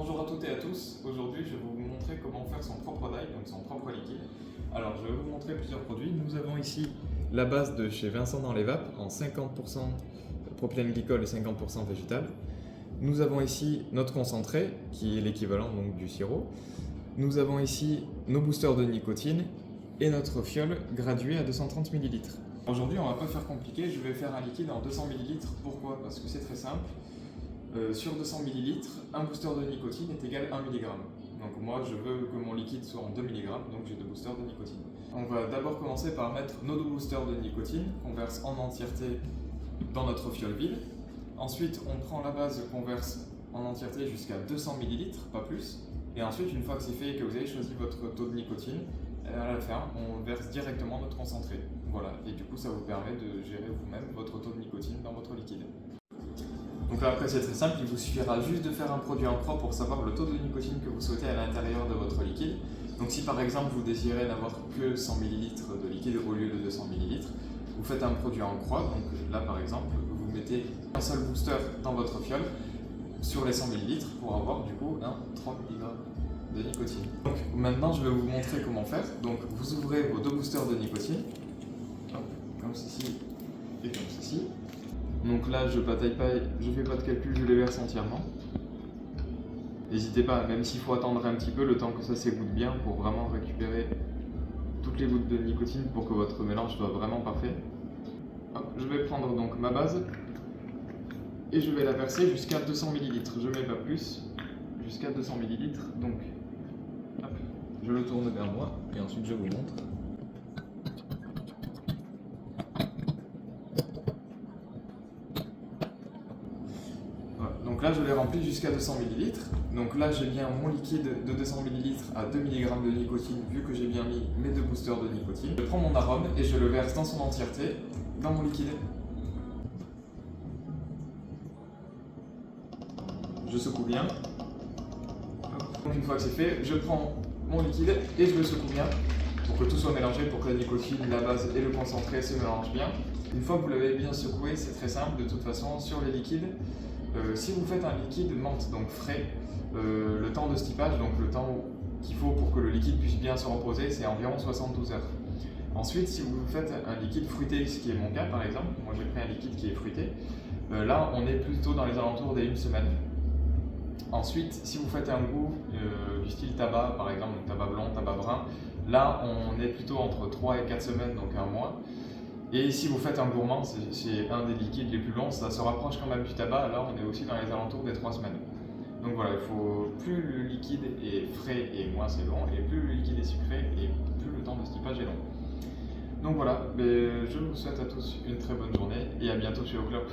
Bonjour à toutes et à tous, aujourd'hui je vais vous montrer comment faire son propre dye, donc son propre liquide. Alors je vais vous montrer plusieurs produits. Nous avons ici la base de chez Vincent dans les vapes en 50% propylène glycol et 50% végétal. Nous avons ici notre concentré qui est l'équivalent donc du sirop. Nous avons ici nos boosters de nicotine et notre fiole graduée à 230 ml. Aujourd'hui on ne va pas faire compliqué, je vais faire un liquide en 200 ml. Pourquoi? Parce que c'est très simple. Sur 200 ml, un booster de nicotine est égal à 1 mg. Donc moi je veux que mon liquide soit en 2 mg, donc j'ai 2 boosters de nicotine. On va d'abord commencer par mettre nos 2 boosters de nicotine qu'on verse en entièreté dans notre fiole vide. Ensuite on prend la base qu'on verse en entièreté jusqu'à 200 ml, pas plus. Et ensuite une fois que c'est fait et que vous avez choisi votre taux de nicotine, à la fin on verse directement notre concentré. Voilà, et du coup ça vous permet de gérer vous-même votre taux de nicotine dans votre liquide. Donc là après c'est très simple, il vous suffira juste de faire un produit en croix pour savoir le taux de nicotine que vous souhaitez à l'intérieur de votre liquide. Donc si par exemple vous désirez n'avoir que 100 ml de liquide au lieu de 200 ml, vous faites un produit en croix, donc là par exemple vous mettez un seul booster dans votre fiole sur les 100 ml pour avoir du coup un 3 mg de nicotine. Donc maintenant je vais vous montrer comment faire. Donc vous ouvrez vos 2 boosters de nicotine, comme ceci et comme ceci. Donc là, je bataille pas, je fais pas de calcul, je les verse entièrement. N'hésitez pas, même s'il faut attendre un petit peu, le temps que ça s'égoutte bien pour vraiment récupérer toutes les gouttes de nicotine pour que votre mélange soit vraiment parfait. Hop, je vais prendre donc ma base et je vais la verser jusqu'à 200 ml. Je mets pas plus, jusqu'à 200 ml. Donc, hop, je le tourne vers moi et ensuite je vous montre. Donc là je l'ai rempli jusqu'à 200 ml. Donc là j'ai bien mon liquide de 200 ml à 2 mg de nicotine vu que j'ai bien mis mes 2 boosters de nicotine. Je prends mon arôme et je le verse dans son entièreté dans mon liquide. Je secoue bien. Donc une fois que c'est fait, je prends mon liquide et je le secoue bien pour que tout soit mélangé, pour que la nicotine, la base et le concentré se mélangent bien. Une fois que vous l'avez bien secoué, c'est très simple de toute façon sur les liquides. Si vous faites un liquide menthe, donc frais, le temps de steepage, donc le temps qu'il faut pour que le liquide puisse bien se reposer, c'est environ 72 heures. Ensuite, si vous faites un liquide fruité, ce qui est mon cas par exemple, moi j'ai pris un liquide qui est fruité, là on est plutôt dans les alentours des 1 semaine. Ensuite, si vous faites un goût du style tabac, par exemple, donc tabac blond, tabac brun, là on est plutôt entre 3 et 4 semaines, donc un mois. Et si vous faites un gourmand, c'est un des liquides les plus longs, ça se rapproche quand même du tabac, là on est aussi dans les alentours des 3 semaines. Donc voilà, il faut plus le liquide est frais et moins c'est long, et plus le liquide est sucré et plus le temps de steepage est long. Donc voilà, je vous souhaite à tous une très bonne journée et à bientôt chez Oclop.